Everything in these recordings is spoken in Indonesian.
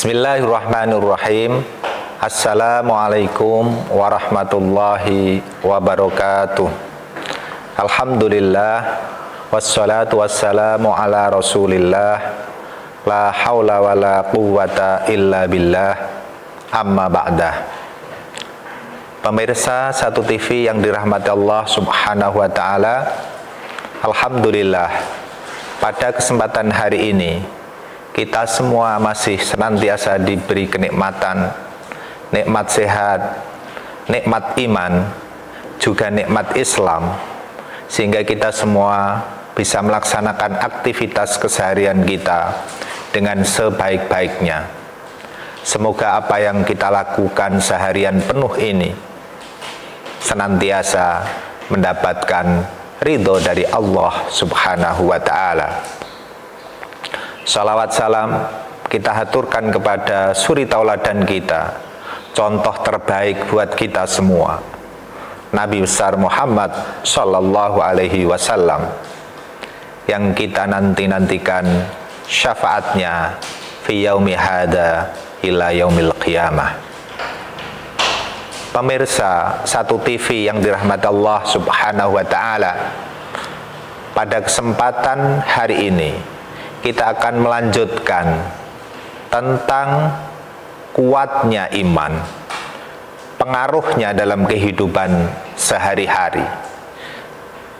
Bismillahirrahmanirrahim. Assalamualaikum warahmatullahi wabarakatuh. Alhamdulillah, wassalatu wassalamu ala rasulillah, la hawla wa la quwwata illa billah, amma ba'dah. Pemirsa Satu TV yang dirahmati Allah subhanahu wa ta'ala, alhamdulillah, pada kesempatan hari ini kita semua masih senantiasa diberi kenikmatan, nikmat sehat, nikmat iman, juga nikmat Islam, sehingga kita semua bisa melaksanakan aktivitas keseharian kita dengan sebaik-baiknya. Semoga apa yang kita lakukan seharian penuh ini senantiasa mendapatkan ridho dari Allah subhanahu wa ta'ala. Salawat salam kita haturkan kepada suri tauladan kita, contoh terbaik buat kita semua, Nabi besar Muhammad sallallahu alaihi wasallam, yang kita nantikan syafaatnya fi yaumi hada ila yaumil qiyamah. Pemirsa Satu TV yang dirahmati Allah subhanahu wa ta'ala, pada kesempatan hari ini kita akan melanjutkan tentang kuatnya iman, pengaruhnya dalam kehidupan sehari-hari,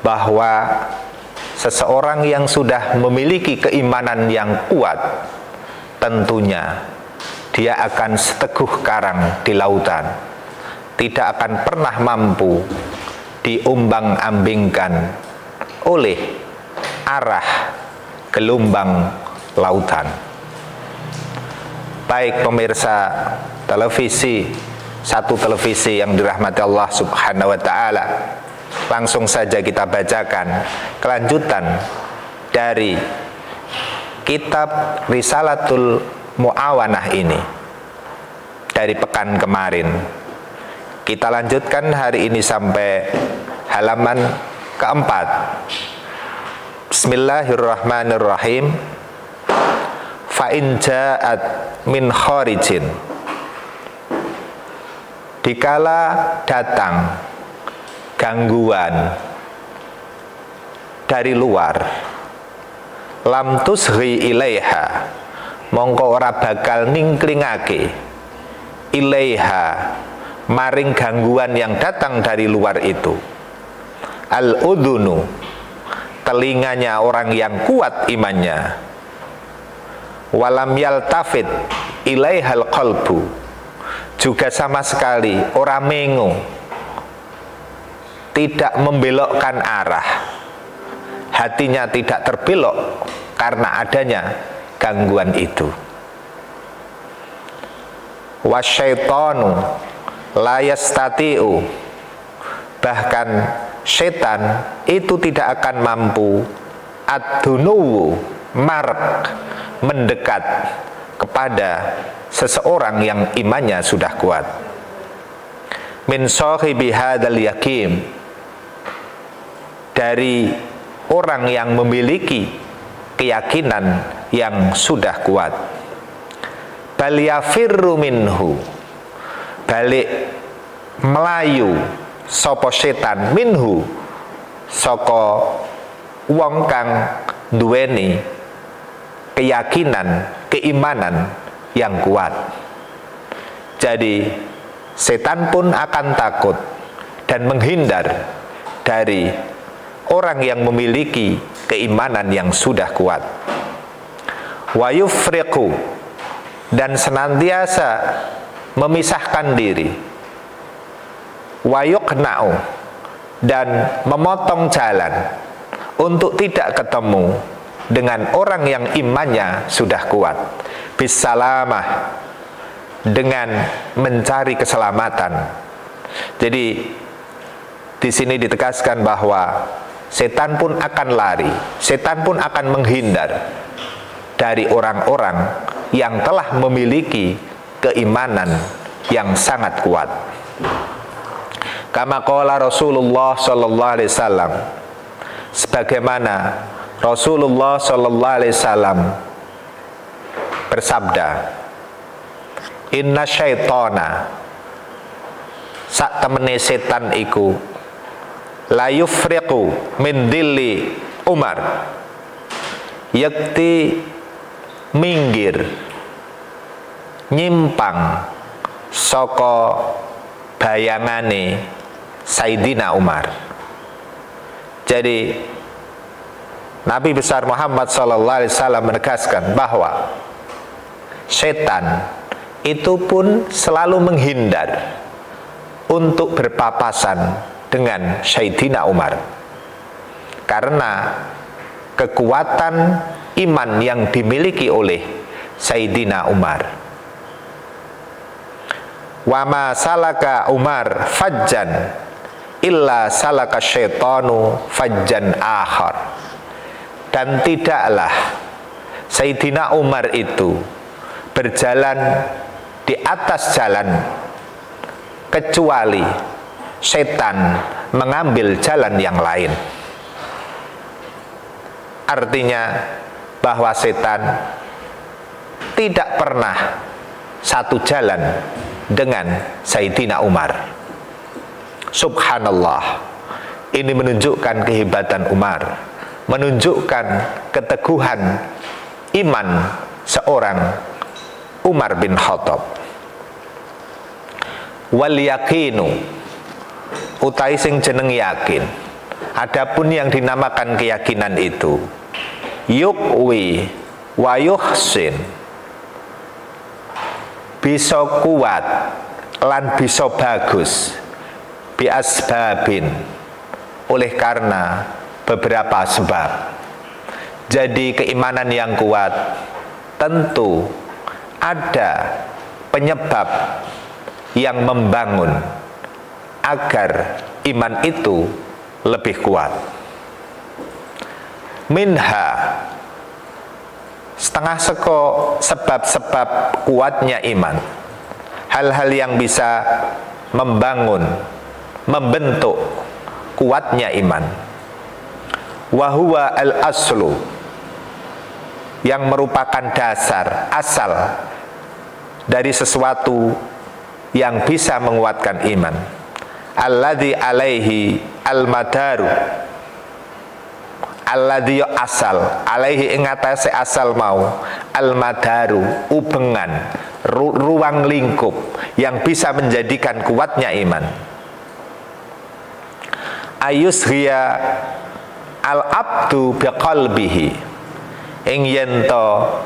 bahwa seseorang yang sudah memiliki keimanan yang kuat, tentunya dia akan seteguh karang di lautan, tidak akan pernah mampu diumbang-ambingkan oleh arah gelombang lautan. Baik pemirsa televisi, Satu Televisi yang dirahmati Allah subhanahu wa ta'ala, langsung saja kita bacakan kelanjutan dari kitab Risalatul Mu'awanah ini dari pekan kemarin. Kita lanjutkan hari ini sampai halaman keempat. Bismillahirrahmanirrahim. Fa in ja'at min kharijin, dikala datang gangguan dari luar, lam tusghi ilaiha, mongko ora bakal ningklingake ilaiha maring gangguan yang datang dari luar itu, al udhunu, telinganya orang yang kuat imannya, walam yaltafit ilaihal qalbu, juga sama sekali orang mengo, tidak membelokkan arah, hatinya tidak terbelok karena adanya gangguan itu. Wasyaitonu la yastati'u, bahkan setan itu tidak akan mampu ad-dunuwu, marek, mendekat kepada seseorang yang imannya sudah kuat. Min sahibi hadzal yakin, dari orang yang memiliki keyakinan yang sudah kuat. Bal yafirru minhu, balik melayu sapa setan minhu saka wong kang duweni keyakinan, keimanan yang kuat. Jadi setan pun akan takut dan menghindar dari orang yang memiliki keimanan yang sudah kuat. Wa yufriqu, dan senantiasa memisahkan diri. Wa yuqna'u, dan memotong jalan untuk tidak ketemu dengan orang yang imannya sudah kuat. Bisalamah, dengan mencari keselamatan. Jadi di sini ditegaskan bahwa setan pun akan lari, setan pun akan menghindar dari orang-orang yang telah memiliki keimanan yang sangat kuat. Kama qala Rasulullah sallallahu alaihi wasallam, sebagaimana Rasulullah sallallahu alaihi wasallam bersabda, inna syaitana, sak temene setan iku la yufriqu min dhilli Umar, yakti minggir nyimpang saka bayangane Sayyidina Umar. Jadi Nabi besar Muhammad sallallahu alaihi wasallam menegaskan bahwa setan itu pun selalu menghindar untuk berpapasan dengan Sayyidina Umar, karena kekuatan iman yang dimiliki oleh Sayyidina Umar. Wa ma salaka Umar fajjan illa salaka syaitanu fajjan akhar. Dan tidaklah Sayyidina Umar itu berjalan di atas jalan kecuali setan mengambil jalan yang lain. Artinya bahwa setan tidak pernah satu jalan dengan Sayyidina Umar. Subhanallah, ini menunjukkan kehebatan Umar, menunjukkan keteguhan iman seorang Umar bin Khattab. Wal yakinu, utai sing jeneng yakin. Adapun yang dinamakan keyakinan itu yukwi wa yuhsin, bisa kuat lan bisa bagus, bi asbabin, oleh karena beberapa sebab. Jadi keimanan yang kuat tentu ada penyebab yang membangun agar iman itu lebih kuat. Minha, setengah seko sebab-sebab kuatnya iman, hal-hal yang bisa membangun, membentuk kuatnya iman. Wahuwa al-aslu, yang merupakan dasar, asal dari sesuatu yang bisa menguatkan iman. Alladzi alaihi al-madaru, alladzi asal, alaihi ing atase asal mau, al-madaru, ubengan, ruang lingkup yang bisa menjadikan kuatnya iman. Ayushiya al-abdu biqalbihi, ing yento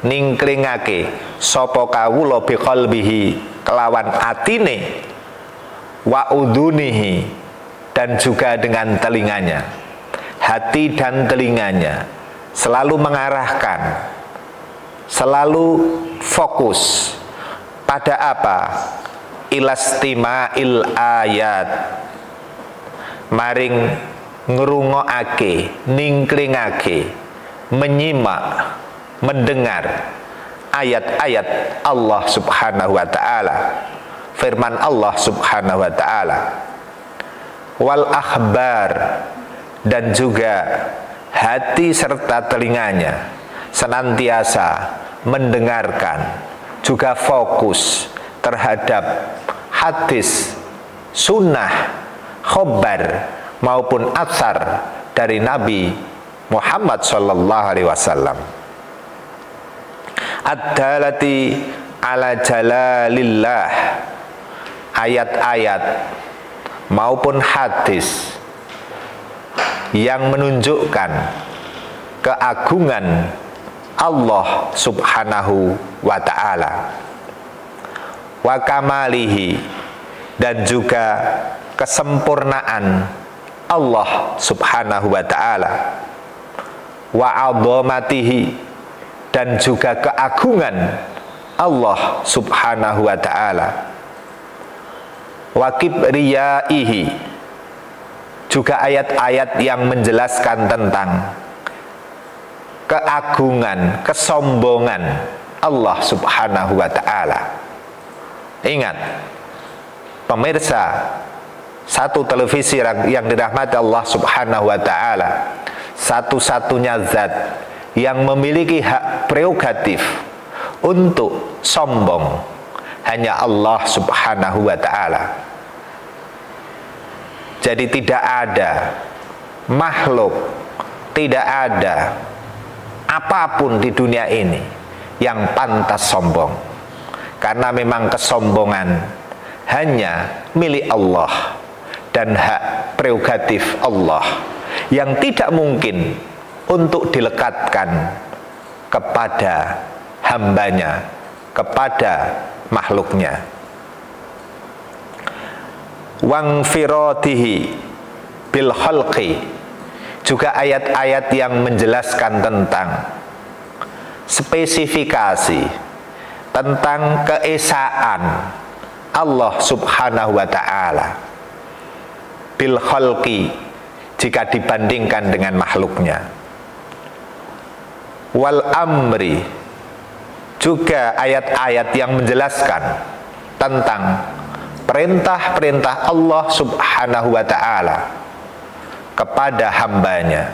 ningklingake sapa kawula biqalbihi kelawan atine, wa udunihi, dan juga dengan telinganya. Hati dan telinganya selalu mengarahkan, selalu fokus pada apa? Ilastima'il ayat, maring ngrungokake, ningklingake, menyimak, mendengar ayat-ayat Allah subhanahu wa ta'ala, firman Allah subhanahu wa ta'ala. Wal akhbar, dan juga hati serta telinganya senantiasa mendengarkan, juga fokus terhadap hadis, sunnah, khobar maupun atsar dari Nabi Muhammad sallallahu alaihi wasallam. Ad-dalati ala jalalillah, ayat-ayat maupun hadis yang menunjukkan keagungan Allah subhanahu wa ta'ala, wa kamalihi, dan juga kesempurnaan Allah subhanahu wa ta'ala, wa 'azamatihi, dan juga keagungan Allah Subhanahu wa ta'ala, wa kibriyaihi, juga ayat-ayat yang menjelaskan tentang keagungan, kesombongan Allah Subhanahu wa ta'ala. Ingat, pemirsa satu televisi yang dirahmati Allah Subhanahu wa ta'ala, satu-satunya zat yang memiliki hak prerogatif untuk sombong hanya Allah Subhanahu wa ta'ala. Jadi tidak ada makhluk, tidak ada apapun di dunia ini yang pantas sombong, karena memang kesombongan hanya milik Allah dan hak prerogatif Allah yang tidak mungkin untuk dilekatkan kepada hambanya, kepada makhluknya. Wangfiratihi bil khalqi, juga ayat-ayat yang menjelaskan tentang spesifikasi tentang keesaan Allah Subhanahu wa ta'ala bil khalqi, jika dibandingkan dengan makhluknya. Wal amri, juga ayat-ayat yang menjelaskan tentang perintah-perintah Allah Subhanahu wa ta'ala kepada hambanya.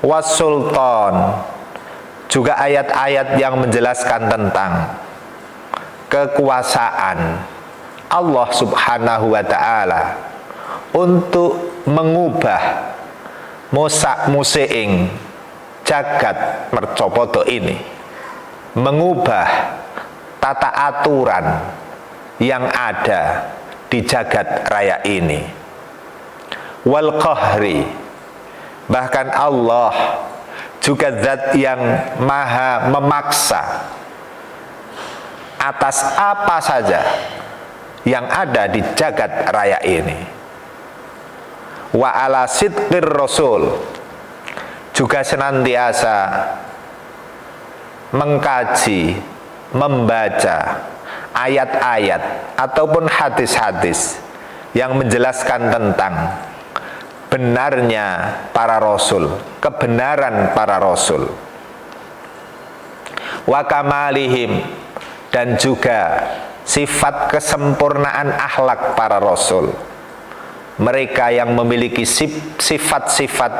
Wasultan, juga ayat-ayat yang menjelaskan tentang kekuasaan Allah Subhanahu wa ta'ala untuk mengubah musak museing jagat mercopoto ini, mengubah tata aturan yang ada di jagat raya ini. Wal qahri, bahkan Allah juga zat yang maha memaksa atas apa saja yang ada di jagat raya ini. Wa ala sidqir rasul, juga senantiasa mengkaji, membaca ayat-ayat ataupun hadis-hadis yang menjelaskan tentang benarnya para rasul, kebenaran para rasul. Wa kamalihim, dan juga sifat kesempurnaan akhlak para rasul, mereka yang memiliki sifat-sifat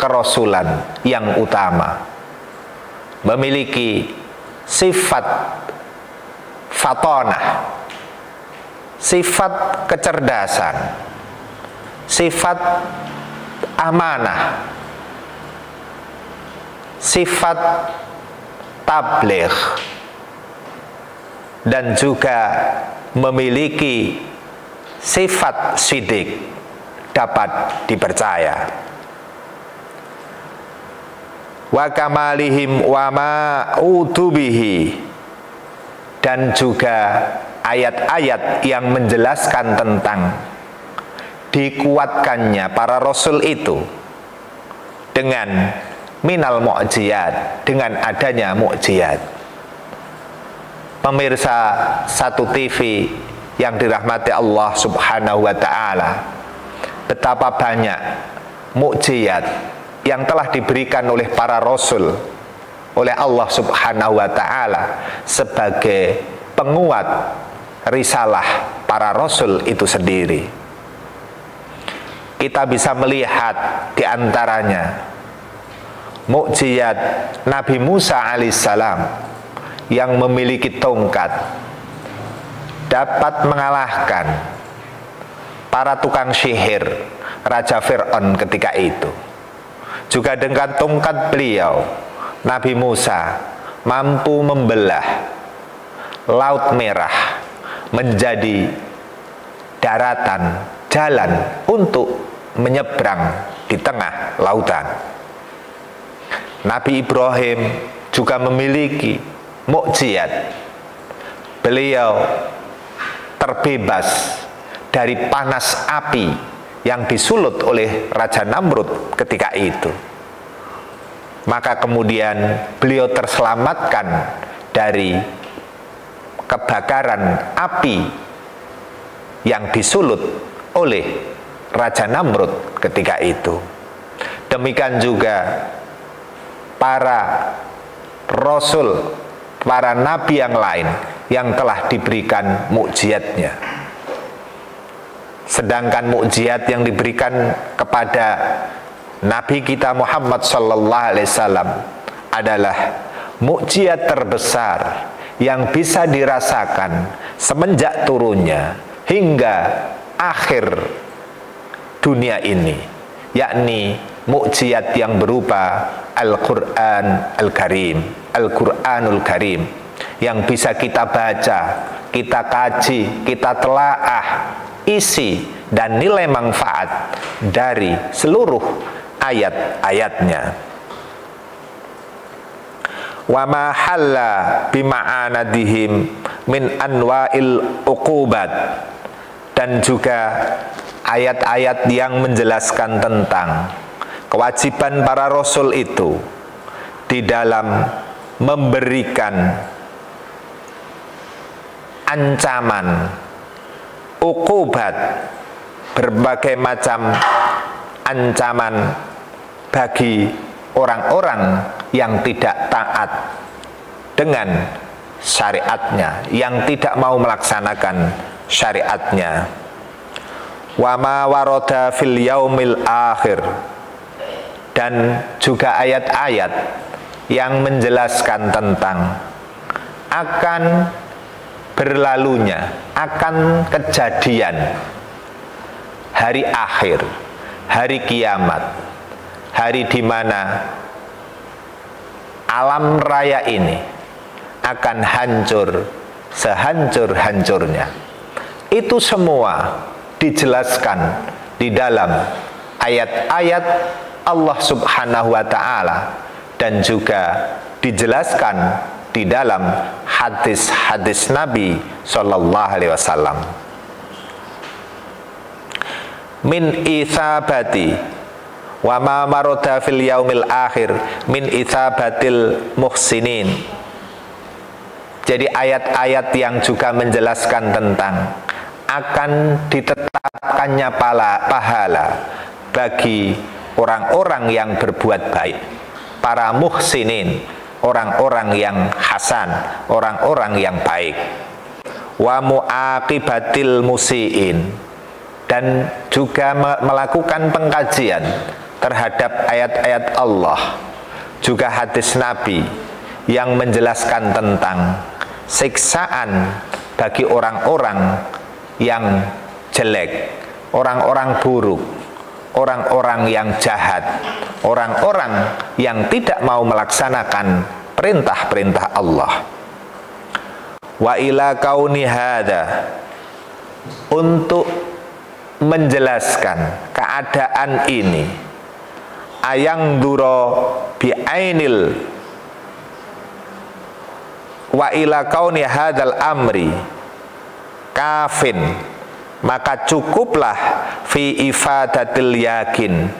kerasulan yang utama, memiliki sifat fatonah, sifat kecerdasan, sifat amanah, sifat tabligh, dan juga memiliki sifat sidik, dapat dipercaya. Wa kamalihim wa ma utubihi, dan juga ayat-ayat yang menjelaskan tentang dikuatkannya para rasul itu dengan minal mu'jizat, dengan adanya mukjizat. Pemirsa satu TV yang dirahmati Allah Subhanahu wa ta'ala, betapa banyak mukjizat yang telah diberikan oleh para rasul oleh Allah Subhanahu wa ta'ala sebagai penguat risalah para rasul itu sendiri. Kita bisa melihat di antaranya mukjizat Nabi Musa alaihissalam yang memiliki tongkat, dapat mengalahkan para tukang sihir Raja Fir'aun ketika itu. Juga dengan tongkat beliau, Nabi Musa mampu membelah Laut Merah menjadi daratan, jalan untuk menyeberang di tengah lautan. Nabi Ibrahim juga memiliki mukjizat. Beliau terbebas dari panas api yang disulut oleh Raja Namrud ketika itu. maka kemudian beliau terselamatkan dari kebakaran api yang disulut oleh Raja Namrud ketika itu. Demikian juga para rasul, para nabi yang lain yang telah diberikan mukjizatnya. Sedangkan mukjizat yang diberikan kepada Nabi kita Muhammad sallallahu alaihi wasallam adalah mukjizat terbesar yang bisa dirasakan semenjak turunnya hingga akhir dunia ini, yakni mukjizat yang berupa Al-Quran Al-Karim, Al-Quranul Karim, yang bisa kita baca, kita kaji, kita telaah isi dan nilai manfaat dari seluruh ayat-ayatnya. Wa ma halla bima'anadihim min anwa'il uqubat, dan juga ayat-ayat yang menjelaskan tentang kewajiban para rasul itu di dalam memberikan ancaman, uqubat, berbagai macam ancaman bagi orang-orang yang tidak taat dengan syariatnya, yang tidak mau melaksanakan syariatnya. Wa ma warada fil yaumil akhir, dan juga ayat-ayat yang menjelaskan tentang akan berlalunya, akan kejadian hari akhir, hari kiamat, hari di mana alam raya ini akan hancur sehancur-hancurnya. Itu semua dijelaskan di dalam ayat-ayat Allah Subhanahu wa ta'ala, dan juga dijelaskan di dalam hadis-hadis Nabi Sallallahu Alaihi Wasallam. Min isabati wa ma maroda fil yaumil akhir min isabatil muhsinin. Jadi ayat-ayat yang juga menjelaskan tentang akan ditetapkannya pahala bagi orang-orang yang berbuat baik, para muhsinin, orang-orang yang hasan, orang-orang yang baik. Wa muaqibatil musiin, dan juga melakukan pengkajian terhadap ayat-ayat Allah, juga hadis Nabi yang menjelaskan tentang siksaan bagi orang-orang yang jelek, orang-orang buruk, orang-orang yang jahat, orang-orang yang tidak mau melaksanakan perintah-perintah Allah. Wa ila kauni hada, untuk menjelaskan keadaan ini, ayang duro bi'ainil wa ila kauni hadal amri kafin, maka cukuplah fi ifadatil yakin,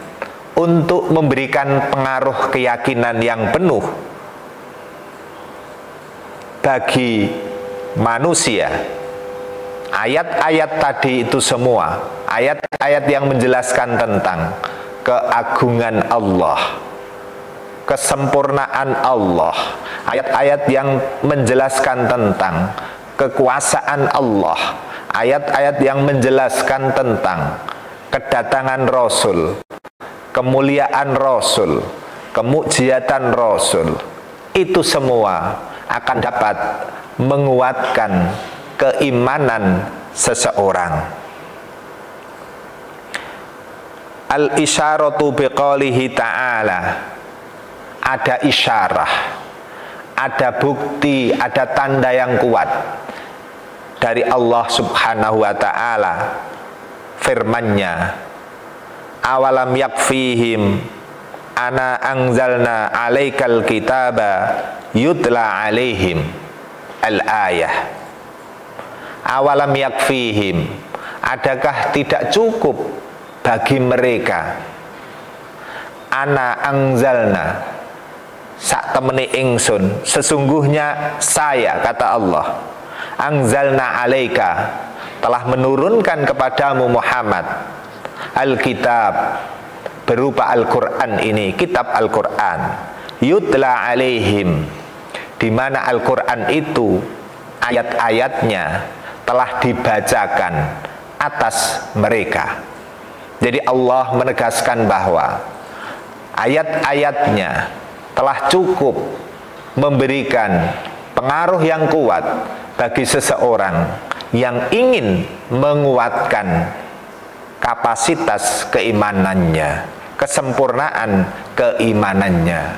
untuk memberikan pengaruh keyakinan yang penuh bagi manusia. Ayat-ayat tadi itu semua ayat-ayat yang menjelaskan tentang keagungan Allah, kesempurnaan Allah, ayat-ayat yang menjelaskan tentang kekuasaan Allah, ayat-ayat yang menjelaskan tentang kedatangan Rasul, kemuliaan Rasul, kemukjizatan Rasul. Itu semua akan dapat menguatkan keimanan seseorang. Al-isyaratu biqaulihi ta'ala, ada isyarah, ada bukti, ada tanda yang kuat dari Allah Subhanahu wa ta'ala, firman-Nya, awalam yakfihim ana anzalna alaikal kitaba yutla alaihim, al-ayah. Awalam yakfihim, adakah tidak cukup bagi mereka, ana anzalna, sak temeni ingsun, sesungguhnya saya, kata Allah, anzalna alaika, telah menurunkan kepadamu Muhammad Alkitab, berupa Al-Quran ini, kitab Al-Quran, yutla alaihim, di mana Al-Quran itu ayat-ayatnya telah dibacakan atas mereka. Jadi Allah menegaskan bahwa ayat-ayatnya telah cukup memberikan pengaruh yang kuat bagi seseorang yang ingin menguatkan kapasitas keimanannya, kesempurnaan keimanannya,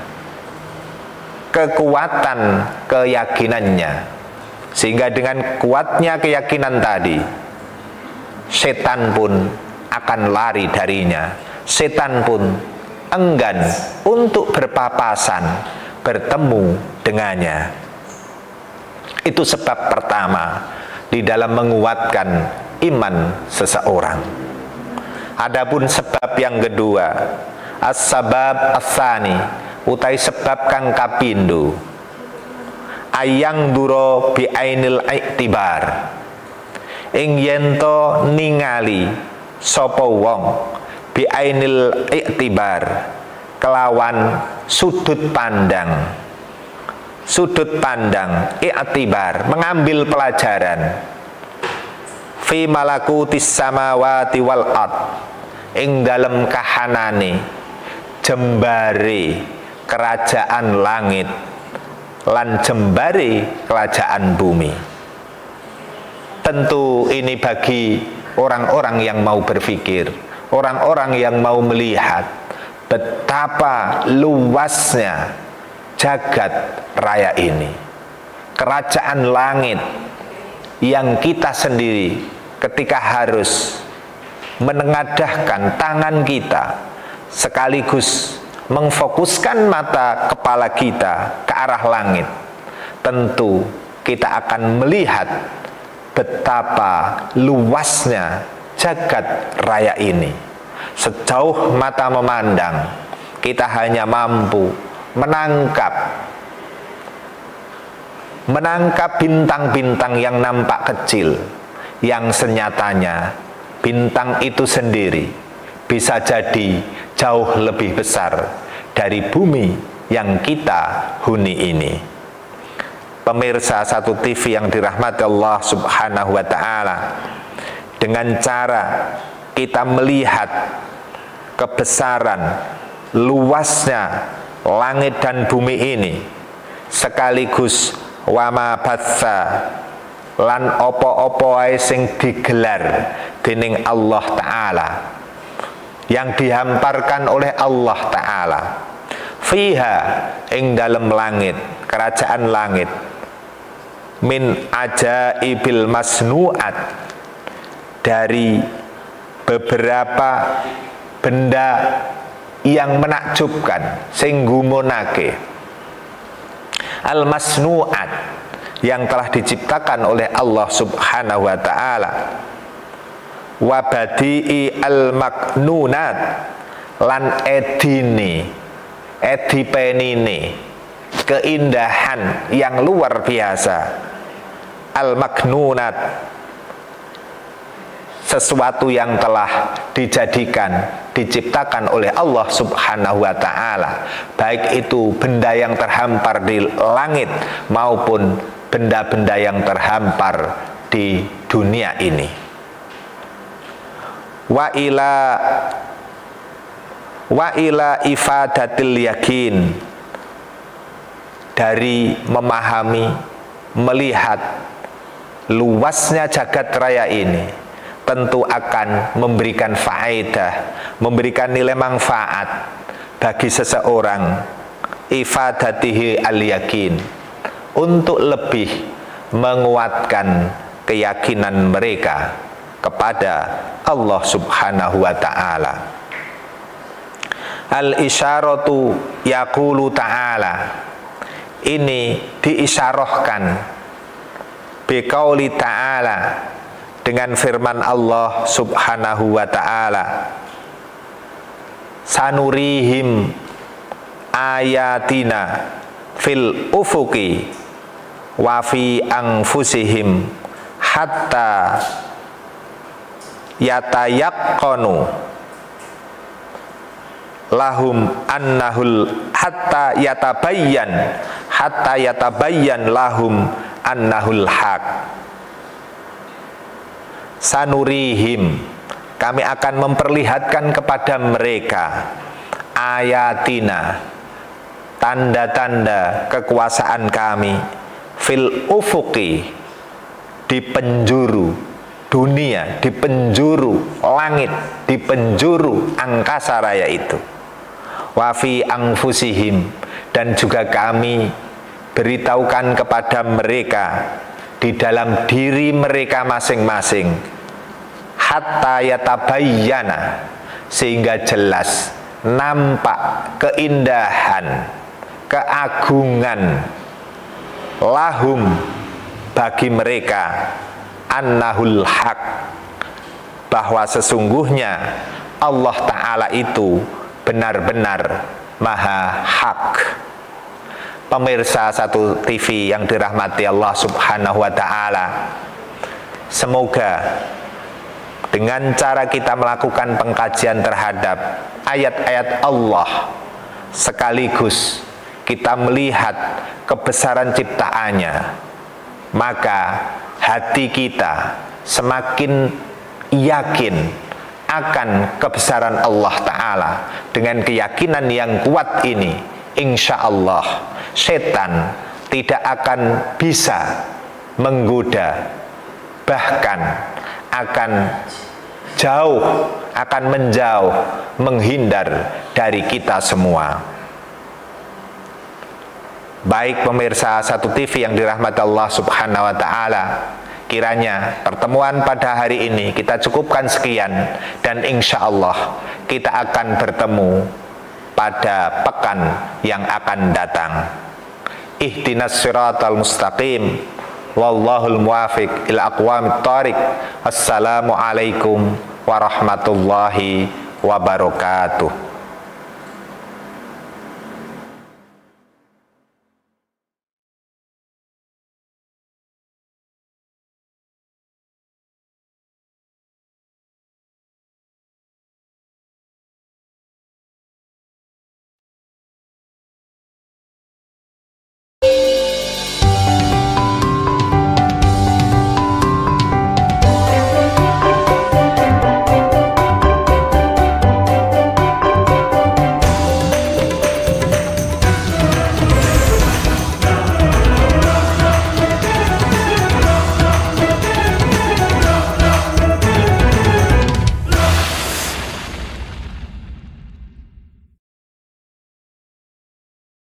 kekuatan keyakinannya. Sehingga dengan kuatnya keyakinan tadi, setan pun akan lari darinya, setan pun enggan untuk berpapasan, bertemu dengannya. Itu sebab pertama di dalam menguatkan iman seseorang. Adapun sebab yang kedua, as-sabab as-sani, utai sebab kang kapindo, ayang duro bi ainil iktibar, ing yento ningali sapa wong bi ainil iktibar, kelawan sudut pandang, iktibar, mengambil pelajaran, fi malakutis samawati wal ard, ing dalem kahanane jembare kerajaan langit lan jembare kerajaan bumi. Tentu ini bagi orang-orang yang mau berpikir, orang-orang yang mau melihat betapa luasnya jagat raya ini, kerajaan langit yang kita sendiri ketika harus menengadahkan tangan kita sekaligus memfokuskan mata kepala kita ke arah langit, tentu kita akan melihat betapa luasnya jagat raya ini. Sejauh mata memandang, kita hanya mampu menangkap bintang-bintang yang nampak kecil, yang senyatanya bintang itu sendiri bisa jadi jauh lebih besar dari bumi yang kita huni ini. Pemirsa satu TV yang dirahmati Allah Subhanahu wa ta'ala, dengan cara kita melihat kebesaran, luasnya langit dan bumi ini, sekaligus wama batsa lan opo-opo ae sing digelar dening Allah Ta'ala, yang dihamparkan oleh Allah Ta'ala, fiha ing dalam langit, kerajaan langit, min ajaibil masnuat, dari beberapa benda yang menakjubkan, sing gumunake, al masnuat, yang telah diciptakan oleh Allah Subhanahu wa ta'ala, wa badi'i al maknunat, lan edipenine, keindahan yang luar biasa, al maknunat, sesuatu yang telah diciptakan oleh Allah Subhanahu wa ta'ala, baik itu benda yang terhampar di langit maupun benda-benda yang terhampar di dunia ini. Wa ila ifadatil yakin, dari memahami, melihat luasnya jagat raya ini, tentu akan memberikan faedah, memberikan nilai manfaat bagi seseorang, ifadatihi al-yakin, untuk lebih menguatkan keyakinan mereka kepada Allah Subhanahu wa ta'ala. Al-isyaratu yaqulu ta'ala, ini diisyarahkan biqauli ta'ala, dengan firman Allah Subhanahu wa ta'ala, sanurihim ayatina fil ufuki wa fi anfusihim hatta yatayaqqanu lahum annahul hatta yatabayyan lahum annahul haq. Sanurihim, kami akan memperlihatkan kepada mereka ayatina, tanda-tanda kekuasaan kami, fil ufuqi, di penjuru dunia, di penjuru langit, di penjuru angkasa raya itu. Wa fi anfusihim, dan juga kami beritahukan kepada mereka di dalam diri mereka masing-masing, hatta yatabayyana, sehingga jelas nampak keindahan, keagungan, lahum, bagi mereka, annahul haq, bahwa sesungguhnya Allah Ta'ala itu benar-benar maha hak. Pemirsa Satu TV yang dirahmati Allah Subhanahu wa Ta'ala, semoga dengan cara kita melakukan pengkajian terhadap ayat-ayat Allah, sekaligus kita melihat kebesaran ciptaannya, maka hati kita semakin yakin akan kebesaran Allah Ta'ala. Dengan keyakinan yang kuat ini, insya Allah setan tidak akan bisa menggoda, bahkan akan menjauh, menghindar dari kita semua. Baik pemirsa Satu TV yang dirahmati Allah Subhanahu wa Ta'ala, kiranya pertemuan pada hari ini kita cukupkan sekian, dan insya Allah kita akan bertemu pada pekan yang akan datang. Ihdinas siratal mustaqim, wallahul muwafiq ila aqwamit thariq. Assalamualaikum warahmatullahi wabarakatuh.